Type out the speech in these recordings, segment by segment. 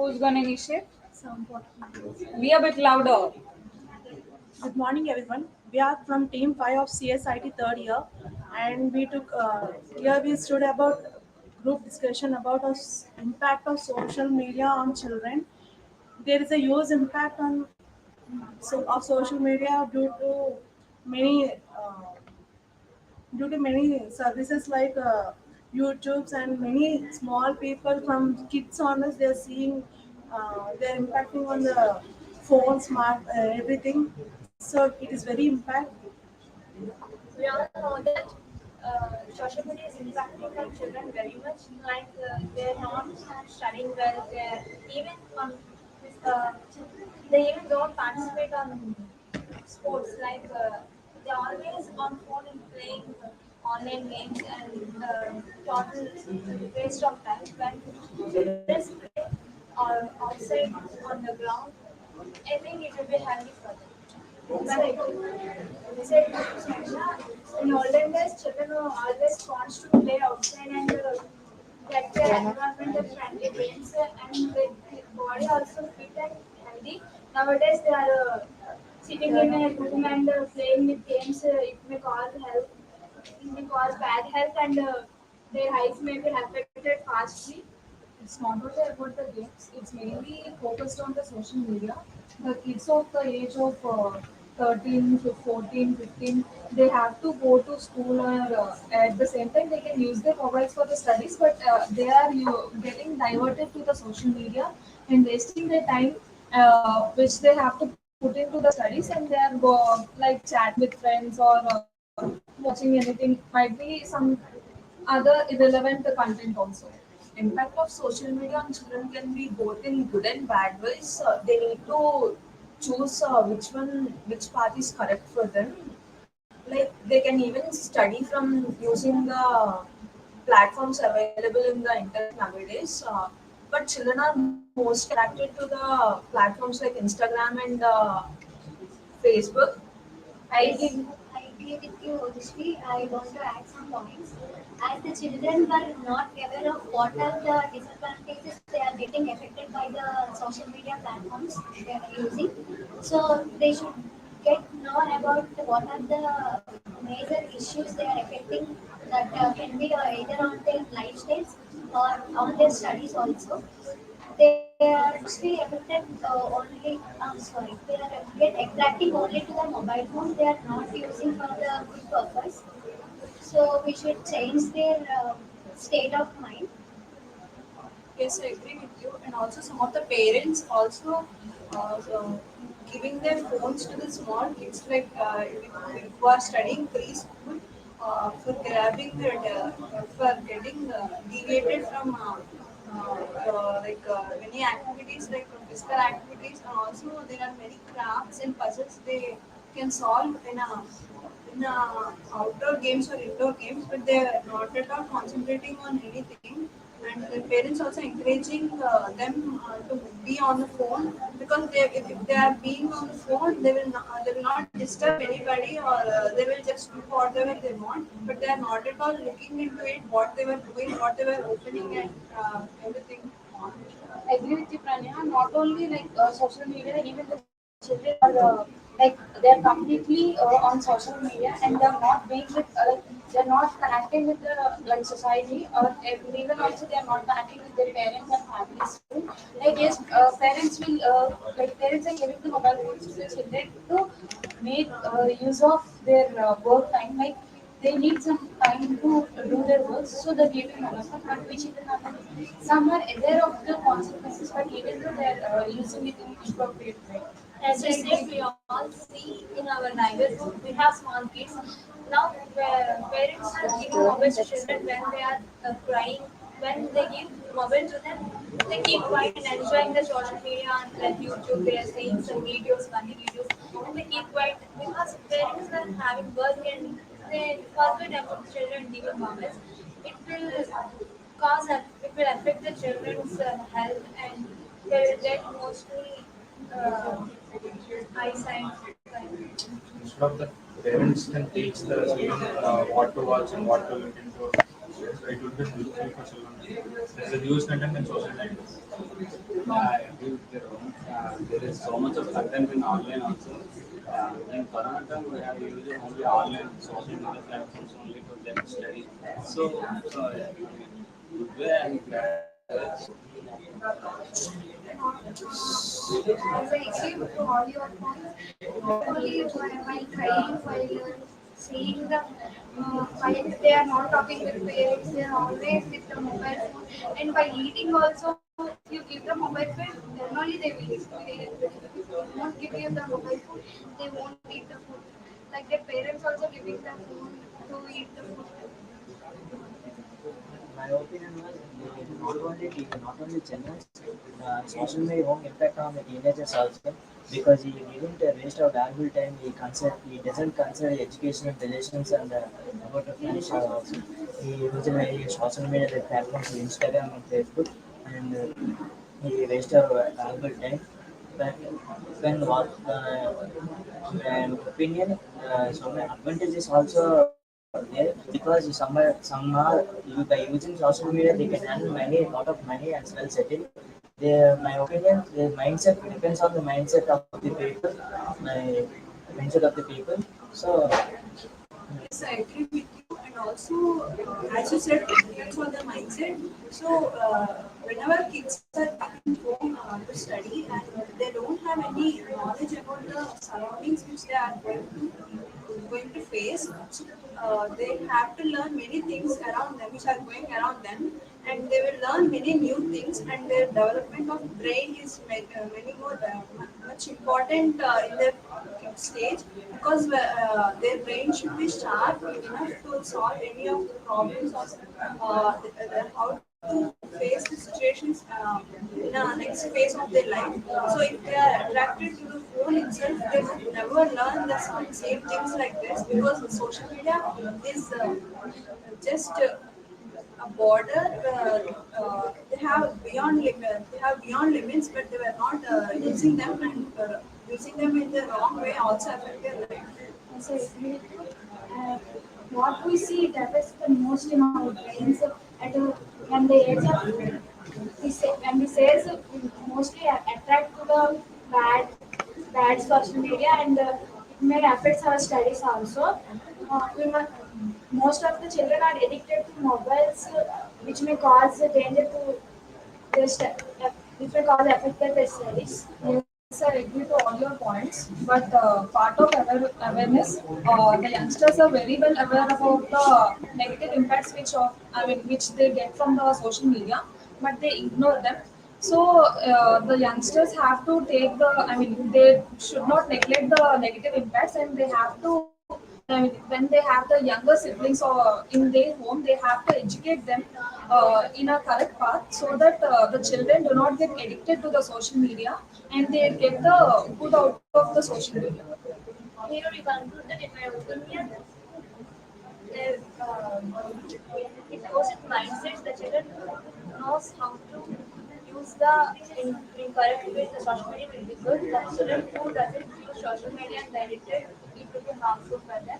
Who's gonna initiate? Be a bit louder. Good morning, everyone. We are from Team 5 of CSIT third year, and we took here we stood about group discussion about impact of social media on children. There is a huge impact of social media many uh, due to many services like YouTube's and many small people from kids onwards. They're seeing they're impacting on the phone, smart everything. So it is very impact. We all know that social media is impacting our children very much. Like they're not studying well. They're even on uh, they even don't participate on sports. Like they're always on phone and playing online games and total waste of time. When children play or outside on the ground, I think it will be healthy for them. Correct. Said in olden days, children were always wants to play outside and get their environmental friendly games and their body also fit and healthy. Nowadays, they are sitting in a room and playing with games. It may cause health, it may cause bad health, and their eyes may be affected fastly. It's not only about the games, it's mainly focused on the social media. The kids of the age of 13 to 14, 15, they have to go to school or at the same time they can use their mobiles for the studies, but they are getting diverted to the social media and wasting their time which they have to put into the studies, and they are like chat with friends or watching anything, might be some other irrelevant content also. Impact of social media on children can be both in good and bad ways. They need to choose which path is correct for them. Like they can even study from using the platforms available in the internet nowadays. But children are mostly attracted to the platforms like Instagram and Facebook. I agree, I agree with you, Rishvi. I want to add some points. As the children were not aware of what are the disadvantages they are getting affected by the social media platforms they are using, so they should get know about what are the major issues they are affecting that can be either on their lifestyles or on their studies also. They are actually affected only, I'm sorry, they are get attracting only to the mobile phone. They are not using for the good purpose. So we should change their state of mind. Yes, I agree with you. And also, some of the parents also giving their phones to the small kids, like who are studying preschool, for grabbing their, for getting deviated from many activities, like from physical activities, and also there are many crafts and puzzles they can solve outdoor games or indoor games, but they are not at all concentrating on anything. And the parents also encouraging them to be on the phone, because if they are being on the phone, they will not disturb anybody, or they will just do whatever they want. But they are not at all looking into it, what they were doing, what they were opening, and everything. I agree with you, Pranya. Not only like social media, even the children are like they are completely on social media and they are not being with they are not connecting with the like society, or even also they are not connecting with their parents and families too. Like yes, parents will parents are giving the mobile phones to their children to make use of their work time. Like they need some time to do their work, so they're giving mobile phone. But which is another, some are aware of the consequences, but even though they're using it in inappropriate way. As I said, we all see in our neighborhood, we have small kids. Now, parents are giving mobiles to children when they are crying. When they give mobile to them, they keep quiet and enjoying the social media on like YouTube. They are seeing some videos, funny videos, and they keep quiet because parents are having work and they forget about the children giving mobiles. It will it will affect the children's health, and they will get mostly uh, eyesight. Instead of the parents can teach the children what to watch and what to look into, So it would be helpful for children. There's a news content and social media. Yeah, I agree with your own. There is so much of content in online also. In Corona time, we have used only online social media platforms only for them study. So, good way and bad way. As I agree to all your points, not only while trying, while seeing the while they are not talking with parents, they are always with the mobile phone. And while eating also, if you give the mobile phone, then only they will eat. If you won't give you the mobile phone, they won't eat the food. Like their parents also giving the phone to eat the food. My opinion was not only children, social media won't impact on the teenagers also because he didn't waste our valuable time. He doesn't consider educational relations and about the friendship also. He usually social media like platforms like Instagram and Facebook and he wasted our valuable time. But when what my opinion, some advantages also there because some are by using social media they can earn money, a lot of money and well settled. My opinion, the mindset depends on the mindset of the people, my mindset of the people. So Yes, I agree with you. And also, as you said, it depends on the mindset. So, whenever kids are coming home to study and they don't have any knowledge about the surroundings which they are going to face, so, they have to learn many things around them which are going around them, and they will learn many new things. And their development of brain is many more much important in their stage because their brain should be sharp enough to solve any of the problems or how to face the situations in the next phase of their life. So if they are attracted to the phone itself, they would never learn the same things like this because the social media is just a border. They have beyond limit. They have beyond limits, but they were not using them, and using them in the wrong way also affect their life. Yes, I agree with you. Uh, what we see it affects the most in our brains at when the age of when we say so, we mostly attract to the bad social media and it may affect our studies also. Most of the children are addicted to mobiles, which may cause a danger to their which may cause affect their studies. Yes, I agree to all your points, but part of awareness, the youngsters are very well aware about the negative impacts which they get from the social media, but they ignore them. So the youngsters have to take they should not neglect the negative impacts, and they have to. When they have the younger siblings or in their home, they have to educate them in a correct path so that the children do not get addicted to the social media and they get the good out of the social media. Here we conclude that, in my opinion, it goes with mindsets. The children knows how to use the in correct way. The social media will be good. The children who doesn't use social media and addicted, it will be harmful for them.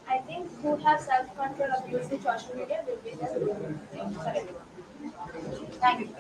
I think who have self control of using social media will be the thing for everyone. Thank you.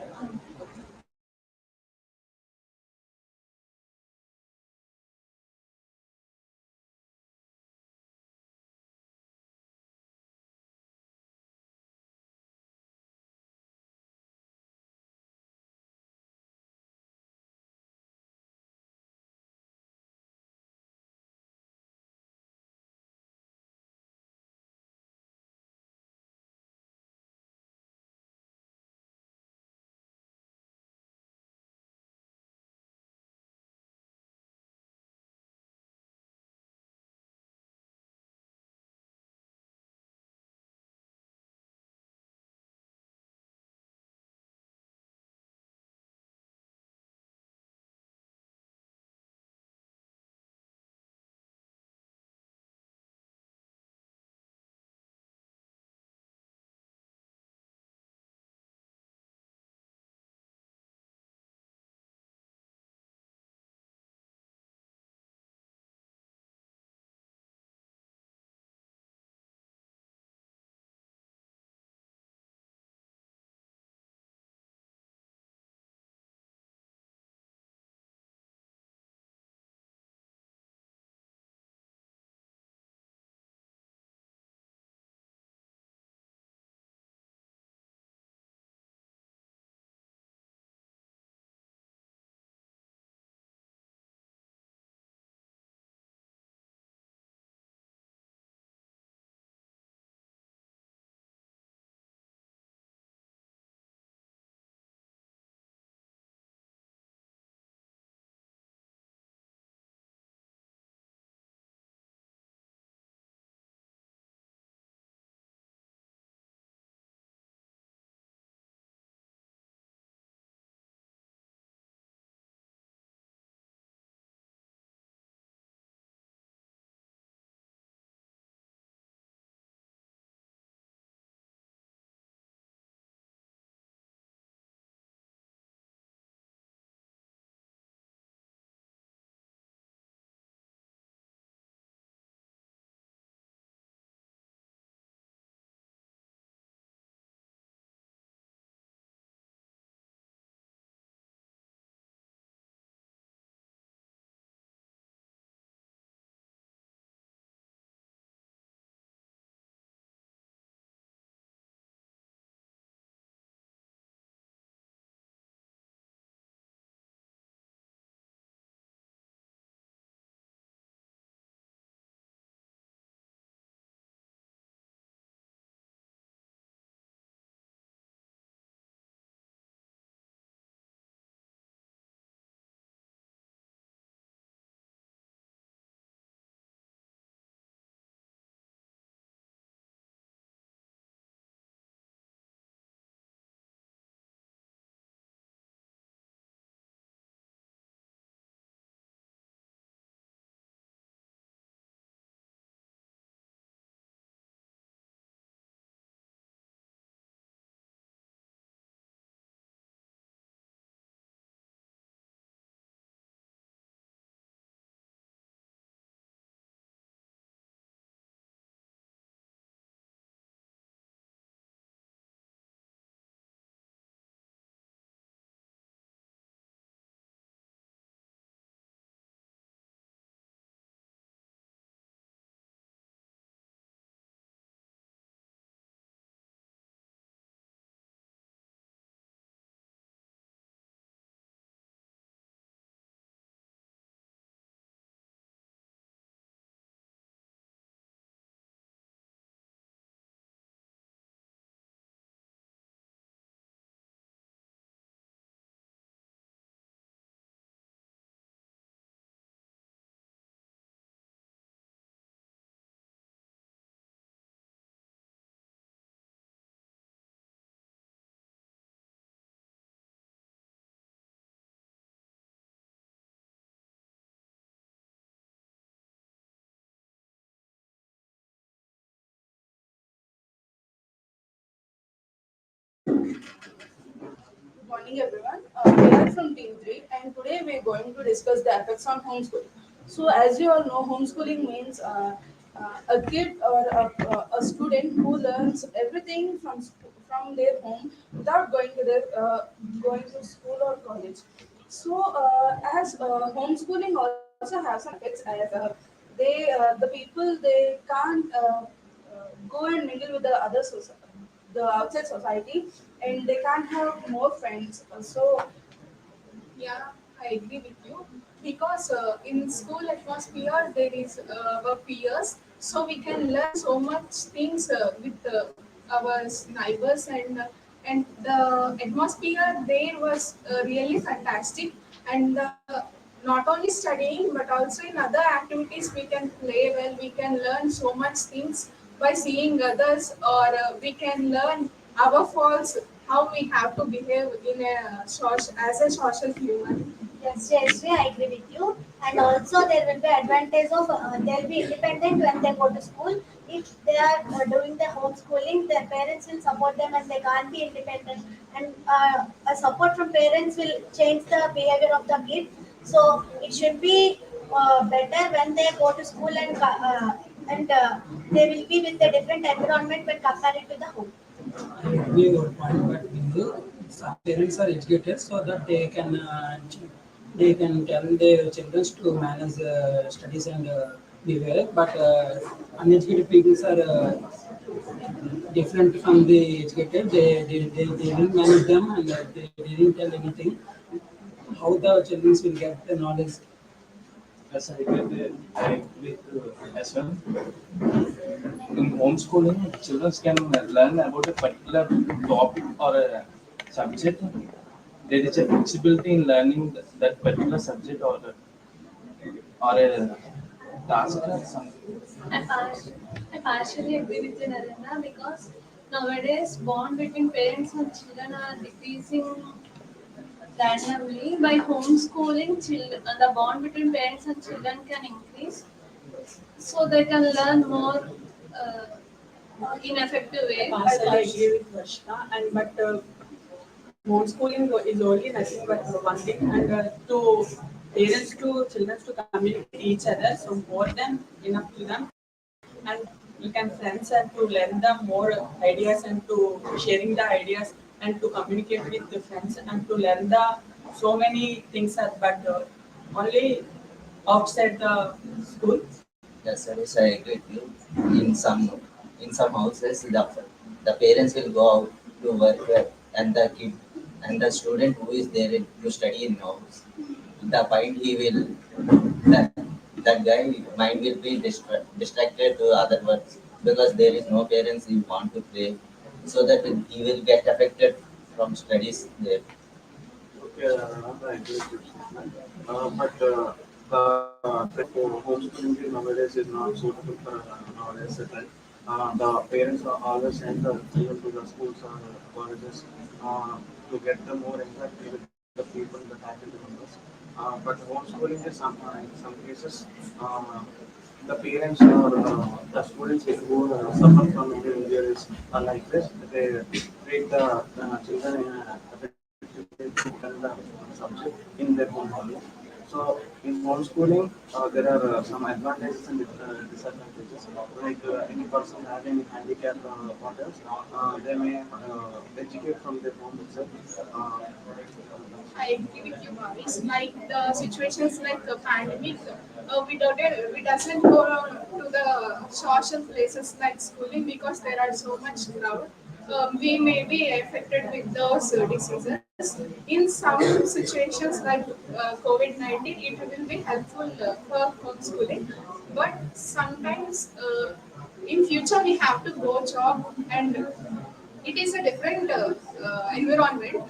Good morning, everyone. We are from Team 3, and today we are going to discuss the effects on homeschooling. So, as you all know, homeschooling means a kid or a student who learns everything from their home without going to school or college. So, as homeschooling also has some effects, as the people they can't go and mingle with the the outside society, and they can't have more friends. So Yeah, I agree with you because in school atmosphere there is our peers, so we can learn so much things with our neighbors and the atmosphere there was really fantastic and not only studying but also in other activities we can play well. We can learn so much things by seeing others or we can learn our faults how we have to behave in a as a social human. Yes, yes, I agree with you. And also, there will be advantage of they'll be independent when they go to school. If they are doing the homeschooling, their parents will support them, and they can't be independent. And a support from parents will change the behavior of the kid. So it should be better when they go to school and they will be with a different environment when compared to the home. I agree with your point, but some parents are educated so that they can tell their children to manage studies and behavior. But uneducated people are different from the educated. They didn't manage them and they didn't tell anything. How the children will get the knowledge? Yes, I agree as well. In homeschooling, children can learn about a particular topic or a subject. There is a flexibility in learning that particular subject or a task or something. I, par- I partially agree with you, Narendra, because nowadays bond between parents and children are decreasing randomly. By homeschooling, the bond between parents and children can increase, so they can learn more in effective I way. partially agree with Varshita, and but homeschooling is only nothing but one thing, and to parents to children to communicate each other, so more than enough to them, and you can friends and to learn them more ideas and to sharing the ideas and to communicate with the friends and to learn the so many things, but only outside the school. Yes, Harish, I agree with you. In some houses, the parents will go out to work, and the kid and the student who is there to study in house, the mind he will that that guy mind will be distracted to other works because there is no parents who want to play, so that he will get affected from studies there. Okay, I agree with your statement. But the trend for homeschooling nowadays is not suitable for nowadays. Right? The parents are always send the children to the schools or colleges to get them more interactive with the people, the faculty members. But homeschooling is in some cases the parents or the students who suffer from any injuries are like this. They treat the children in a effective way to tell the subject in their own knowledge. So in homeschooling, there are some advantages and disadvantages. Like any person having handicap or what else, they may educate from their home itself. I agree with you, Mavis. Like the situations like the pandemic, we doesn't go to the social places like schooling because there are so much crowd. We may be affected with those diseases. In some situations like COVID-19, it will be helpful for homeschooling. But sometimes in future we have to go job and it is a different environment.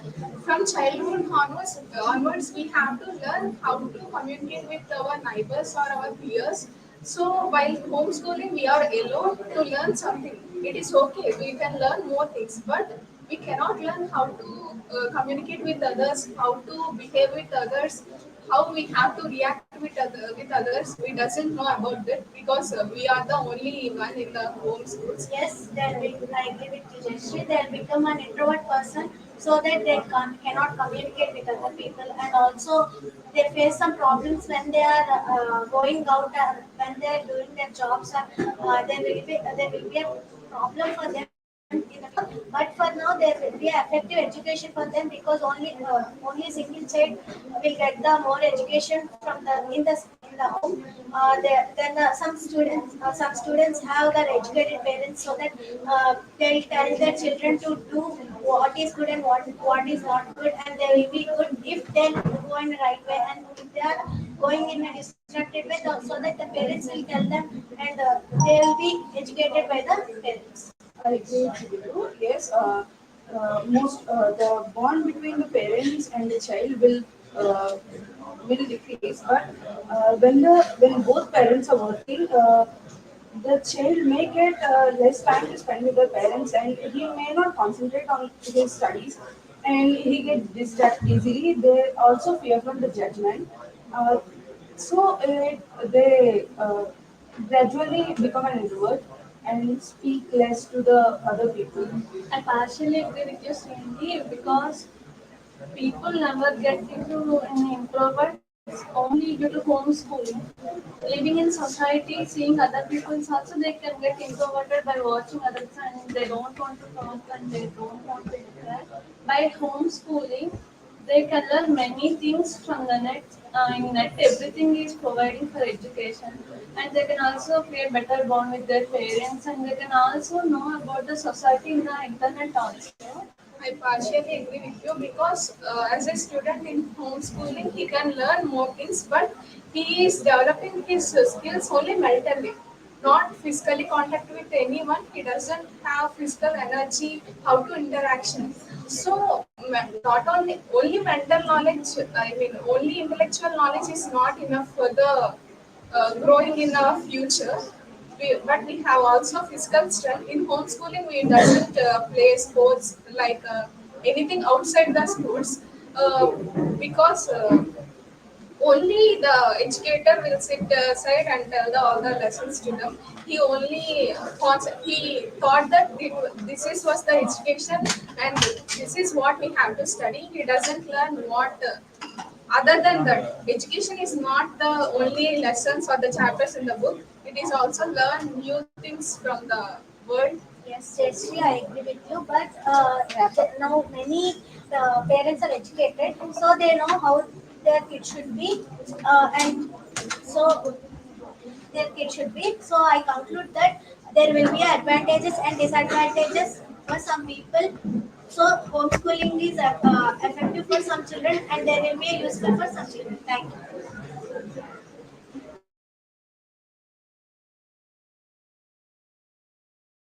From childhood onwards, we have to learn how to communicate with our neighbors or our peers. So while homeschooling, we are alone to learn something. It is okay. We can learn more things, but we cannot learn how to communicate with others, how to behave with others, how we have to react with others. We doesn't know about that because we are the only one in the home schools. Yes, I agree with you, Jayashree. They'll become an introvert person so that they cannot communicate with other people, and also they face some problems when they are going out and when they are doing their jobs. There will be a problem for them in the future. But for now, there will be effective education for them because only a single child will get the more education from the home. Some students have their educated parents, so that they'll tell their children to do what is good and what is not good, and they will be good if they go in the right way, and if they are going in a destructive way, so that the parents will tell them, and they will be educated by the parents. I agree with you. Yes, most the bond between the parents and the child will decrease. But when both parents are working, the child may get less time to spend with the parents, and he may not concentrate on his studies, and he gets distracted easily. They also fear from the judgment. Uh, they gradually become an introvert and speak less to the other people. I partially agree with you, Cindy, because people never get into an introverts only due to homeschooling. Living in society, seeing other people also, they can get introverted by watching others and they don't want to talk and they don't want to interact. By homeschooling, they can learn many things from the net. In net, everything is providing for education, and they can also create better bond with their parents, and they can also know about the society in the internet also. I partially agree with you because as a student in homeschooling, he can learn more things, but he is developing his skills only mentally, not physically contact with anyone. He doesn't have physical energy, how to interaction. So not only mental knowledge, I mean only intellectual knowledge is not enough for the growing in our future. But we have also physical strength. In homeschooling, we doesn't play sports like anything outside the sports because only the educator will sit aside and tell all the lessons to them. He only he thought that this is was the education and this is what we have to study. He doesn't learn what other than that, education is not the only lessons or the chapters in the book. It is also learn new things from the world. Yes, Jayashree, I agree with you. But now many parents are educated, so they know how their kid should be, and so their kid should be. So I conclude that there will be advantages and disadvantages for some people. So homeschooling is effective for some children, and there will be useful for some children. Thank you.